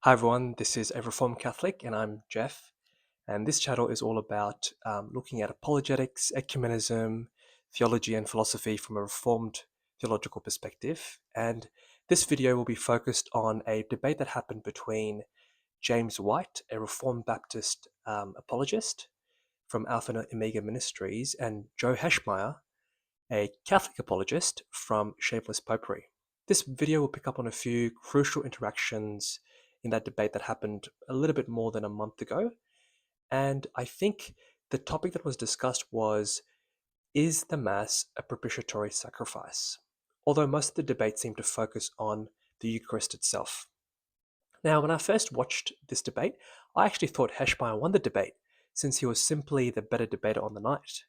Hi everyone, this is a Reformed Catholic and I'm Jeff. And this channel is all about looking at apologetics, ecumenism, theology, and philosophy from a Reformed theological perspective. And this video will be focused on a debate that happened between James White, a Reformed Baptist apologist from Alpha and Omega Ministries, and Joe Heschmeyer, a Catholic apologist from Shameless Popery. This video will pick up on a few crucial interactions in that debate that happened a little bit more than a month ago. And I think the topic that was discussed was, is the Mass a propitiatory sacrifice? Although most of the debate seemed to focus on the Eucharist itself. Now, when I first watched this debate, I actually thought Heschmeyer won the debate, since he was simply the better debater on the night.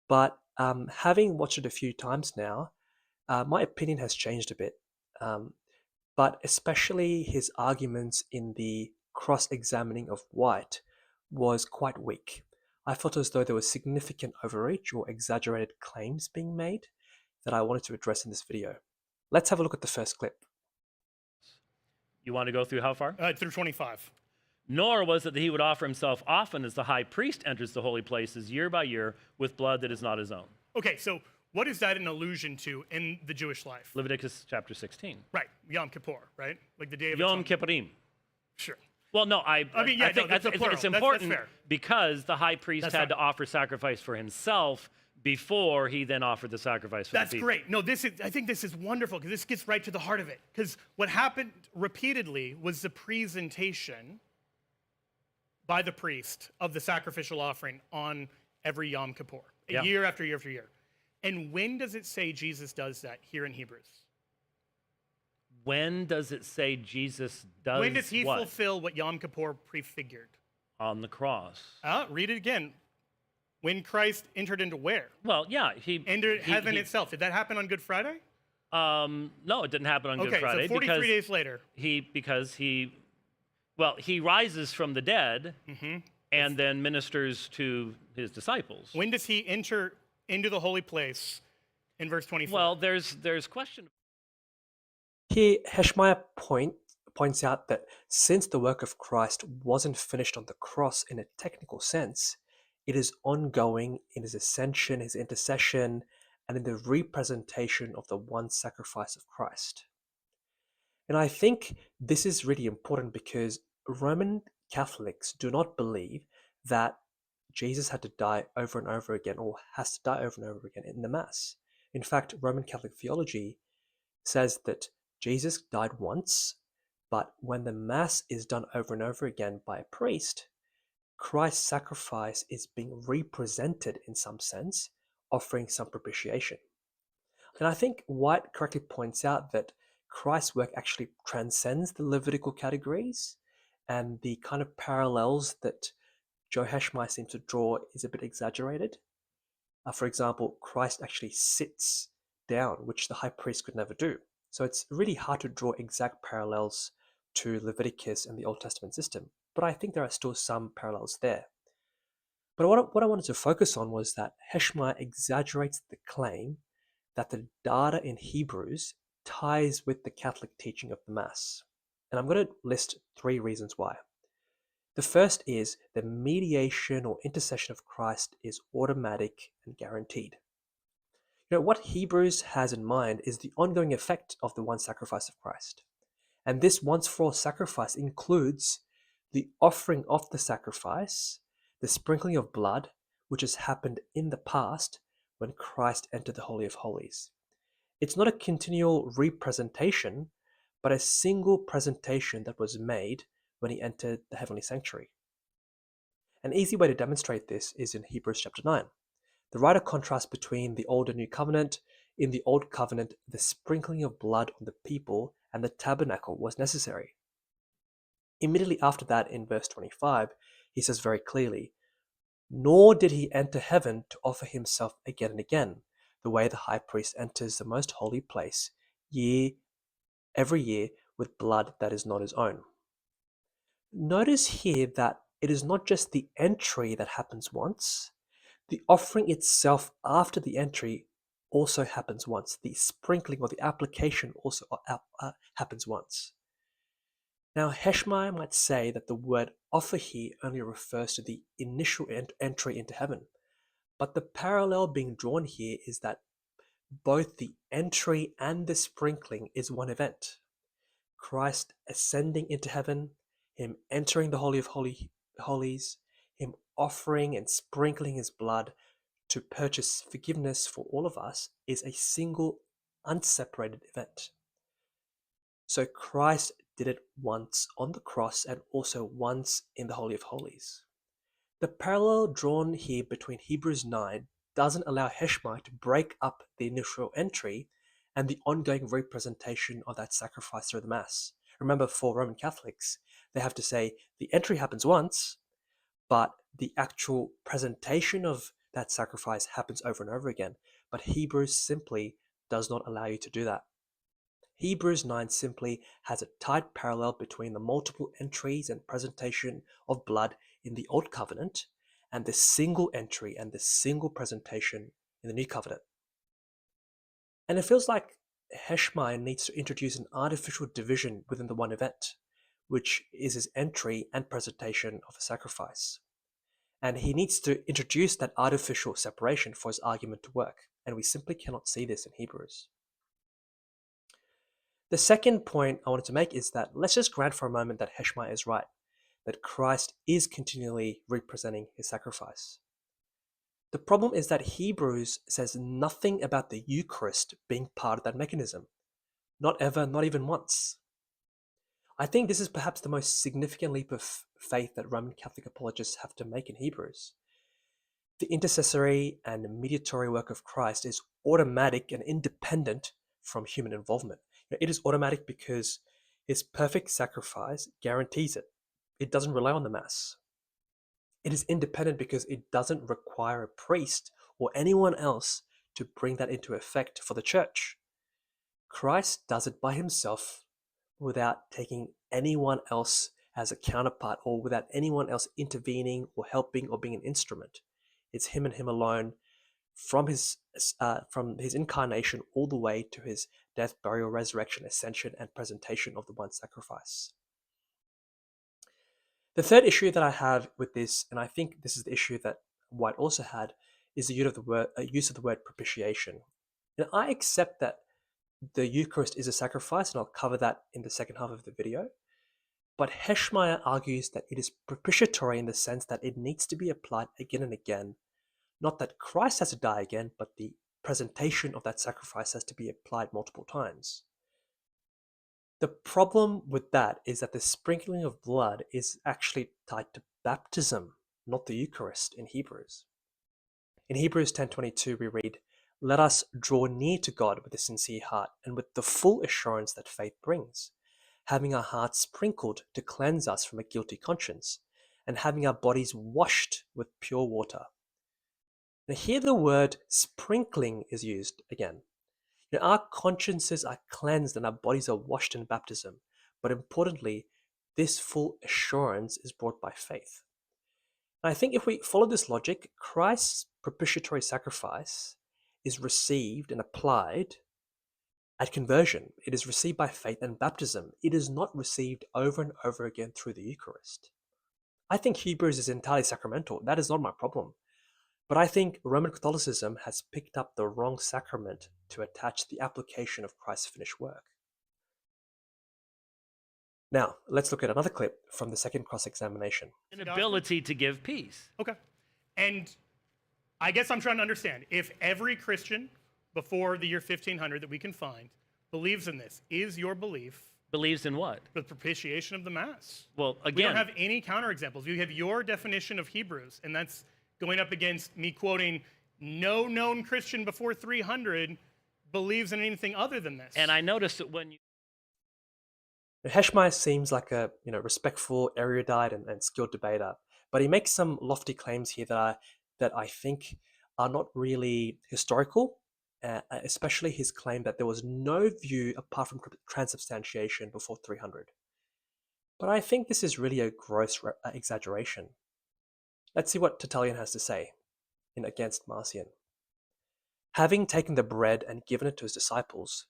But having watched it a few times now, my opinion has changed a bit. But especially his arguments in the cross-examining of White was quite weak. I felt as though there was significant overreach or exaggerated claims being made that I wanted to address in this video. Let's have a look at the first clip. You want to go through how far? Through 25. Nor was it that he would offer himself often as the high priest enters the holy places year by year with blood that is not his own. Okay, so what is that an allusion to in the Jewish life? Leviticus chapter 16. Right, Yom Kippur, right? Like the Day of Yom Atonement. Kippurim. Sure. Well, no, I mean, yeah, think no, the plural. it's That's important fair. because the high priest That's had fine. to offer sacrifice for himself before he then offered the sacrifice for That's the people. great. No, I think this is wonderful because this gets right to the heart of it. Because what happened repeatedly was the presentation by the priest of the sacrificial offering on every Yom Kippur, Yeah. year after year after year. And when does it say Jesus does that here in Hebrews? When does it say Jesus does When does he what? fulfill what Yom Kippur prefigured? On the cross. Read it again. When Christ entered into where? Well, yeah, he Entered heaven itself. Did that happen on Good Friday? No, it didn't happen on Good Okay, Friday so 43 because days later. he rises from the dead Mm-hmm. and then ministers to his disciples. When does he enter into the holy place in verse 24? Well, there's question. Here, Heschmeyer points out that since the work of Christ wasn't finished on the cross in a technical sense, it is ongoing in his ascension, his intercession, and in the representation of the one sacrifice of Christ. And I think this is really important because Roman Catholics do not believe that Jesus had to die over and over again or has to die over and over again in the Mass. In fact, Roman Catholic theology says that Jesus died once, but when the Mass is done over and over again by a priest, Christ's sacrifice is being represented in some sense, offering some propitiation. And I think White correctly points out that Christ's work actually transcends the Levitical categories, and the kind of parallels that Joe Heschmeyer seems to draw is a bit exaggerated. For example, Christ actually sits down, which the high priest could never do. So it's really hard to draw exact parallels to Leviticus and the Old Testament system, but I think there are still some parallels there. But what I wanted to focus on was that Heschmeyer exaggerates the claim that the data in Hebrews ties with the Catholic teaching of the Mass. And I'm going to list 3 reasons why. The first is the mediation or intercession of Christ is automatic and guaranteed. What Hebrews has in mind is the ongoing effect of the one sacrifice of Christ. And this once-for-all sacrifice includes the offering of the sacrifice, the sprinkling of blood, which has happened in the past when Christ entered the Holy of Holies. It's not a continual representation, but a single presentation that was made when he entered the heavenly sanctuary. An easy way to demonstrate this is in Hebrews chapter 9. The writer contrasts between the Old and New Covenant. In the Old Covenant, the sprinkling of blood on the people and the tabernacle was necessary. Immediately after that, in verse 25, he says very clearly, "Nor did he enter heaven to offer himself again and again, the way the high priest enters the most holy place every year with blood that is not his own." Notice here that it is not just the entry that happens once. The offering itself after the entry also happens once. The sprinkling or the application also happens once. Now, Heschmeyer might say that the word offer here only refers to the initial entry into heaven, but the parallel being drawn here is that both the entry and the sprinkling is one event. Christ ascending into heaven, him entering the Holy of Holies, him offering and sprinkling his blood to purchase forgiveness for all of us is a single, unseparated event. So Christ did it once on the cross and also once in the Holy of Holies. The parallel drawn here between Hebrews 9 doesn't allow Heschmeyer to break up the initial entry and the ongoing representation of that sacrifice through the Mass. Remember, for Roman Catholics, they have to say the entry happens once, but the actual presentation of that sacrifice happens over and over again. But Hebrews simply does not allow you to do that. Hebrews 9 simply has a tight parallel between the multiple entries and presentation of blood in the Old Covenant and the single entry and the single presentation in the New Covenant. And it feels like Heschmeyer needs to introduce an artificial division within the one event, which is his entry and presentation of a sacrifice. And he needs to introduce that artificial separation for his argument to work, and we simply cannot see this in Hebrews. The second point I wanted to make is that let's just grant for a moment that Heschmeyer is right, that Christ is continually representing his sacrifice. The problem is that Hebrews says nothing about the Eucharist being part of that mechanism. Not ever, not even once. I think this is perhaps the most significant leap of faith that Roman Catholic apologists have to make in Hebrews. The intercessory and mediatory work of Christ is automatic and independent from human involvement. It is automatic because his perfect sacrifice guarantees it. It doesn't rely on the Mass. It is independent because it doesn't require a priest or anyone else to bring that into effect for the church. Christ does it by himself without taking anyone else as a counterpart or without anyone else intervening or helping or being an instrument. It's him and him alone from his incarnation all the way to his death, burial, resurrection, ascension, and presentation of the one sacrifice. The third issue that I have with this, and I think this is the issue that White also had, is the use of the word propitiation. And I accept that the Eucharist is a sacrifice, and I'll cover that in the second half of the video. But Heschmeyer argues that it is propitiatory in the sense that it needs to be applied again and again. Not that Christ has to die again, but the presentation of that sacrifice has to be applied multiple times. The problem with that is that the sprinkling of blood is actually tied to baptism, not the Eucharist in Hebrews. In Hebrews 10:22 we read, "Let us draw near to God with a sincere heart and with the full assurance that faith brings, having our hearts sprinkled to cleanse us from a guilty conscience, and having our bodies washed with pure water." Now here the word sprinkling is used again. Our consciences are cleansed and our bodies are washed in baptism. But importantly, this full assurance is brought by faith. And I think if we follow this logic, Christ's propitiatory sacrifice is received and applied at conversion. It is received by faith and baptism. It is not received over and over again through the Eucharist. I think Hebrews is entirely sacramental. That is not my problem. But I think Roman Catholicism has picked up the wrong sacrament to attach the application of Christ's finished work. Now, let's look at another clip from the second cross-examination. An ability to give peace. Okay. And I guess I'm trying to understand, if every Christian before the year 1500 that we can find believes in this, is your belief Believes in what? the propitiation of the Mass? Well, We again, don't have any counterexamples. You have your definition of Hebrews, and that's going up against me quoting, no known Christian before 300 believes in anything other than this. and I noticed that when you Heschmeyer seems like a respectful, erudite, and skilled debater, but he makes some lofty claims here that I think are not really historical, especially his claim that there was no view apart from transubstantiation before 300. But I think this is really a gross exaggeration. Let's see what Tertullian has to say in Against Marcion. Having taken the bread and given it to his disciples,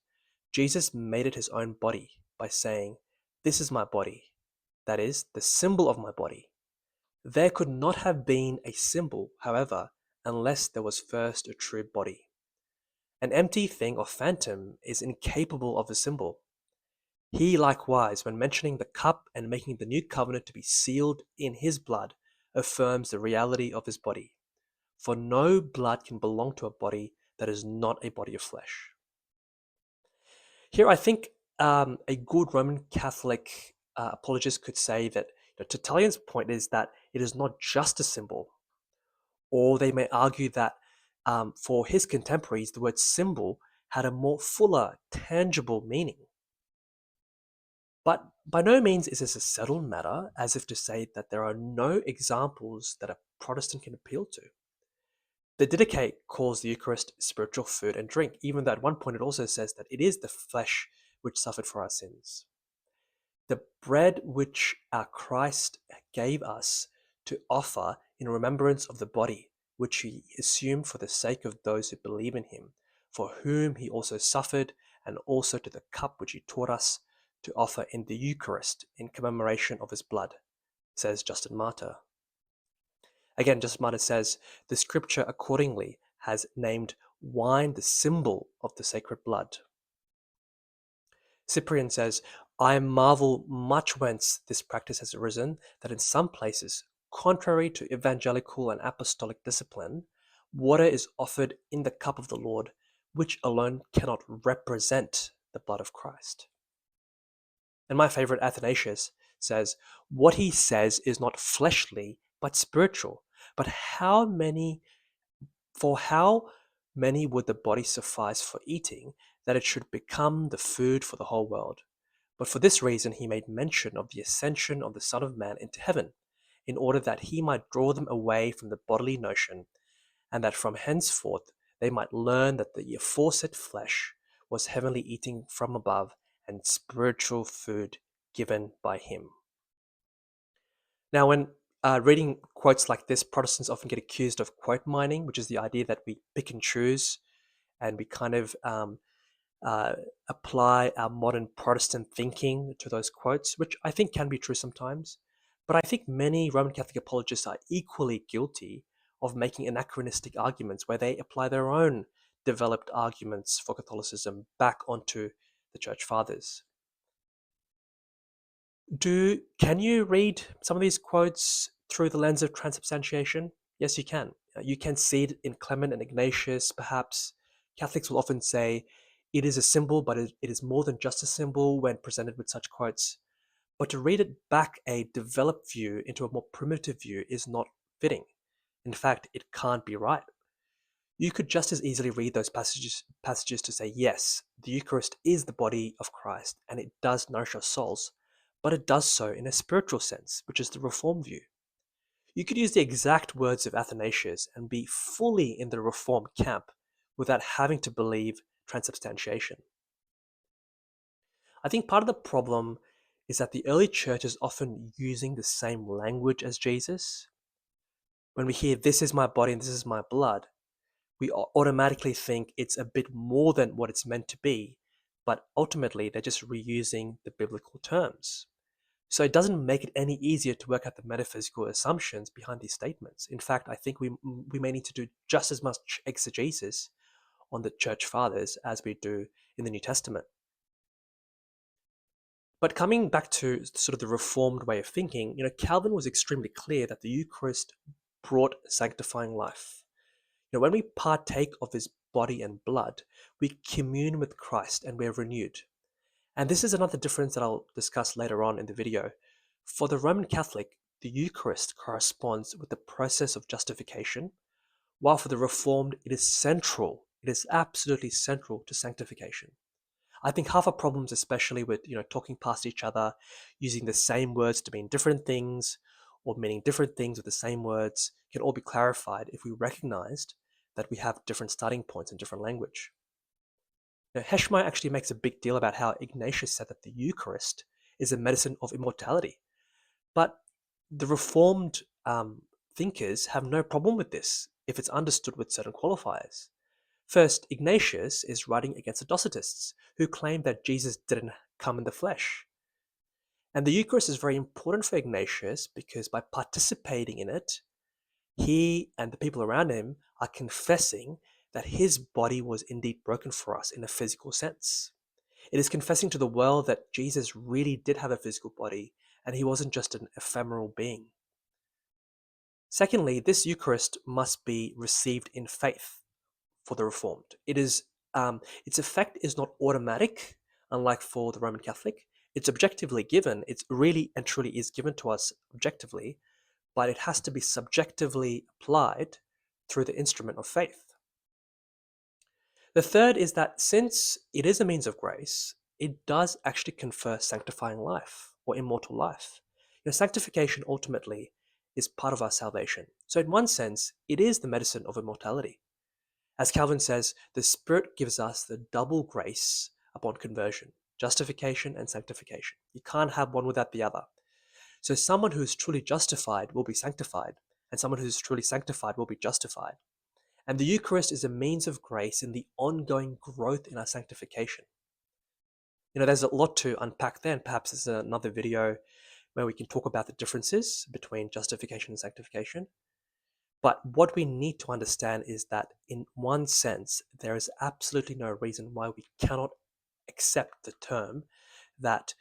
Jesus made it his own body by saying, "This is my body." that is, the symbol of my body. There could not have been a symbol, however, unless there was first a true body. An empty thing or phantom is incapable of a symbol. He likewise, when mentioning the cup and making the new covenant to be sealed in his blood, affirms the reality of his body. For no blood can belong to a body that is not a body of flesh. Here, I think a good Roman Catholic apologist could say that Tertullian's point is that it is not just a symbol, or they may argue that for his contemporaries, the word symbol had a more fuller, tangible meaning. But by no means is this a settled matter, as if to say that there are no examples that a Protestant can appeal to. The Didache calls the Eucharist spiritual food and drink, even though at one point it also says that it is the flesh which suffered for our sins. The bread which our Christ gave us to offer in remembrance of the body, which he assumed for the sake of those who believe in him, for whom he also suffered, and also to the cup which he taught us to offer in the Eucharist in commemoration of his blood, says Justin Martyr. Again, Justin Martyr says, the scripture accordingly has named wine the symbol of the sacred blood. Cyprian says, I marvel much whence this practice has arisen, that in some places, contrary to evangelical and apostolic discipline, water is offered in the cup of the Lord, which alone cannot represent the blood of Christ. And my favorite, Athanasius, says, what he says is not fleshly, but spiritual. But how many would the body suffice for eating, that it should become the food for the whole world? But for this reason he made mention of the ascension of the Son of Man into heaven, in order that he might draw them away from the bodily notion, and that from henceforth they might learn that the aforesaid flesh was heavenly eating from above, and spiritual food given by him. Now, when reading quotes like this, Protestants often get accused of quote mining, which is the idea that we pick and choose and we kind of apply our modern Protestant thinking to those quotes, which I think can be true sometimes. But I think many Roman Catholic apologists are equally guilty of making anachronistic arguments where they apply their own developed arguments for Catholicism back onto the Church Fathers. Can you read some of these quotes through the lens of transubstantiation? Yes, you can. You can see it in Clement and Ignatius, perhaps. Catholics will often say it is a symbol, but it is more than just a symbol when presented with such quotes. But to read it back a developed view into a more primitive view is not fitting. In fact, it can't be right. You could just as easily read those passages to say, yes, the Eucharist is the body of Christ and it does nourish our souls, but it does so in a spiritual sense, which is the Reformed view. You could use the exact words of Athanasius and be fully in the Reformed camp without having to believe transubstantiation. I think part of the problem is that the early church is often using the same language as Jesus. When we hear, this is my body and this is my blood, we automatically think it's a bit more than what it's meant to be, but ultimately they're just reusing the biblical terms. So it doesn't make it any easier to work out the metaphysical assumptions behind these statements. In fact, I think we may need to do just as much exegesis on the Church Fathers as we do in the New Testament. But coming back to sort of the Reformed way of thinking, Calvin was extremely clear that the Eucharist brought sanctifying life. When we partake of his body and blood, we commune with Christ and we're renewed. And this is another difference that I'll discuss later on in the video. For the Roman Catholic, the Eucharist corresponds with the process of justification, while for the Reformed, it is central. It is absolutely central to sanctification. I think half our problems, especially with talking past each other, using the same words to mean different things, or meaning different things with the same words, can all be clarified if we recognized that we have different starting points and different language. Now, Heschmeyer actually makes a big deal about how Ignatius said that the Eucharist is a medicine of immortality. But the Reformed thinkers have no problem with this if it's understood with certain qualifiers. First, Ignatius is writing against the Docetists, who claim that Jesus didn't come in the flesh. And the Eucharist is very important for Ignatius because by participating in it, he and the people around him are confessing that his body was indeed broken for us in a physical sense. It is confessing to the world that Jesus really did have a physical body and he wasn't just an ephemeral being. Secondly, this Eucharist must be received in faith for the Reformed. Its effect is not automatic, unlike for the Roman Catholic. It's objectively given. It's really and truly is given to us objectively, but it has to be subjectively applied through the instrument of faith. The third is that since it is a means of grace, it does actually confer sanctifying life or immortal life. Sanctification ultimately is part of our salvation. So, in one sense, it is the medicine of immortality. As Calvin says, the Spirit gives us the double grace upon conversion, justification and sanctification. You can't have one without the other. So someone who is truly justified will be sanctified, and someone who is truly sanctified will be justified. And the Eucharist is a means of grace in the ongoing growth in our sanctification. There's a lot to unpack there, and perhaps there's another video where we can talk about the differences between justification and sanctification. But what we need to understand is that in one sense, there is absolutely no reason why we cannot accept the term that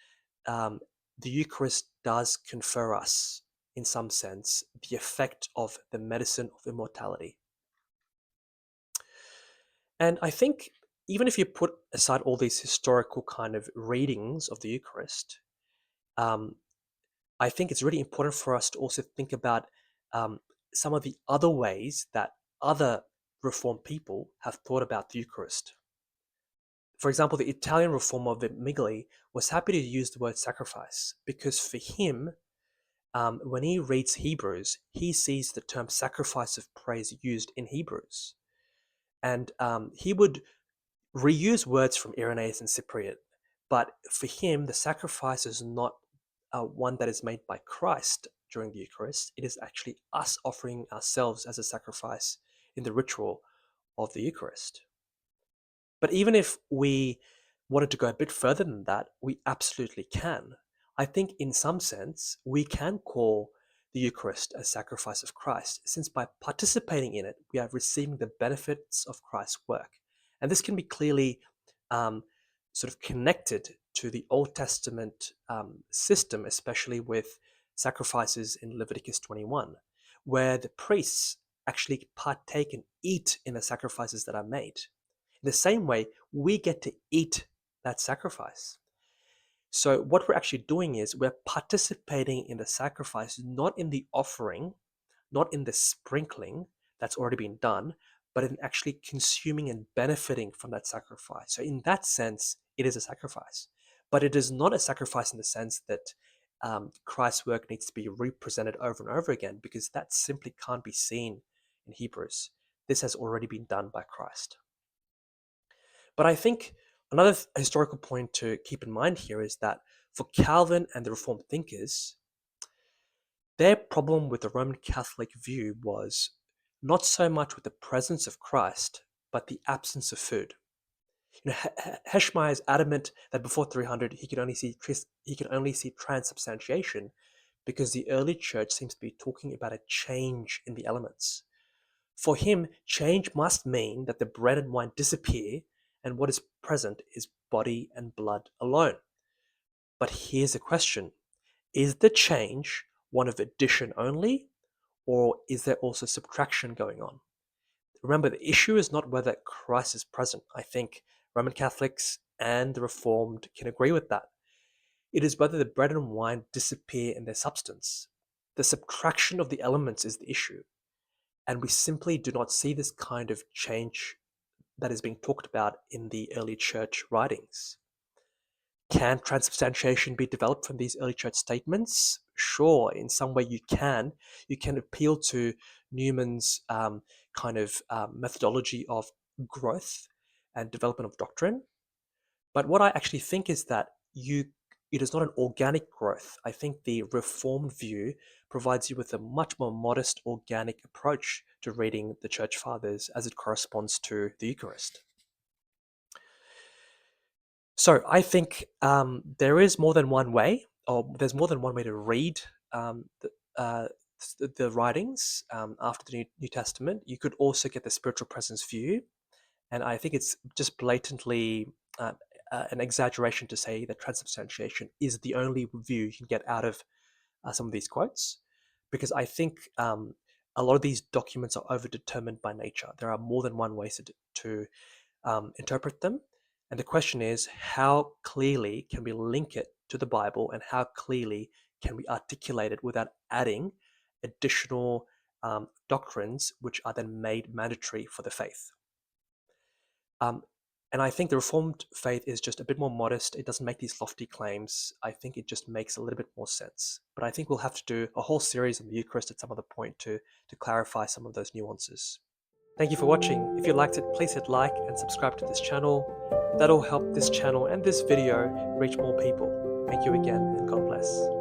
the Eucharist does confer us, in some sense, the effect of the medicine of immortality. And I think even if you put aside all these historical kind of readings of the Eucharist, I think it's really important for us to also think about some of the other ways that other Reformed people have thought about the Eucharist. For example, the Italian reformer Vermigli was happy to use the word sacrifice because for him, when he reads Hebrews, he sees the term sacrifice of praise used in Hebrews. And he would reuse words from Irenaeus and Cyprian, but for him, the sacrifice is not one that is made by Christ during the Eucharist. It is actually us offering ourselves as a sacrifice in the ritual of the Eucharist. But even if we wanted to go a bit further than that, we absolutely can. I think in some sense, we can call the Eucharist a sacrifice of Christ, since by participating in it, we are receiving the benefits of Christ's work. And this can be clearly sort of connected to the Old Testament system, especially with sacrifices in Leviticus 21, where the priests actually partake and eat in the sacrifices that are made. In the same way, we get to eat that sacrifice. So what we're actually doing is we're participating in the sacrifice, not in the offering, not in the sprinkling that's already been done, but in actually consuming and benefiting from that sacrifice. So in that sense, it is a sacrifice. But it is not a sacrifice in the sense that Christ's work needs to be represented over and over again, because that simply can't be seen in Hebrews. This has already been done by Christ. But I think another historical point to keep in mind here is that for Calvin and the Reformed thinkers, their problem with the Roman Catholic view was not so much with the presence of Christ, but the absence of food. Heschmeyer is adamant that before 300 he could only see transubstantiation because the early church seems to be talking about a change in the elements. For him, change must mean that the bread and wine disappear and what is present is body and blood alone. But here's a question. Is the change one of addition only, or is there also subtraction going on? Remember, the issue is not whether Christ is present. I think Roman Catholics and the Reformed can agree with that. It is whether the bread and wine disappear in their substance. The subtraction of the elements is the issue. And we simply do not see this kind of change that is being talked about in the early church writings. Can transubstantiation be developed from these early church statements? Sure, in some way you can. You can appeal to Newman's methodology of growth and development of doctrine. But what I actually think is that it is not an organic growth. I think the Reformed view provides you with a much more modest, organic approach to reading the Church Fathers as it corresponds to the Eucharist. So I think there is more than one way or there's more than one way to read the writings after the New Testament. You could also get the spiritual presence view, and I think it's just blatantly an exaggeration to say that transubstantiation is the only view you can get out of some of these quotes, because I think a lot of these documents are overdetermined by nature. There are more than one way to interpret them. And the question is, how clearly can we link it to the Bible, and how clearly can we articulate it without adding additional doctrines which are then made mandatory for the faith? And I think the Reformed faith is just a bit more modest. It doesn't make these lofty claims. I think it just makes a little bit more sense. But I think we'll have to do a whole series on the Eucharist at some other point to clarify some of those nuances. Thank you for watching. If you liked it, please hit like and subscribe to this channel. That'll help this channel and this video reach more people. Thank you again, and God bless.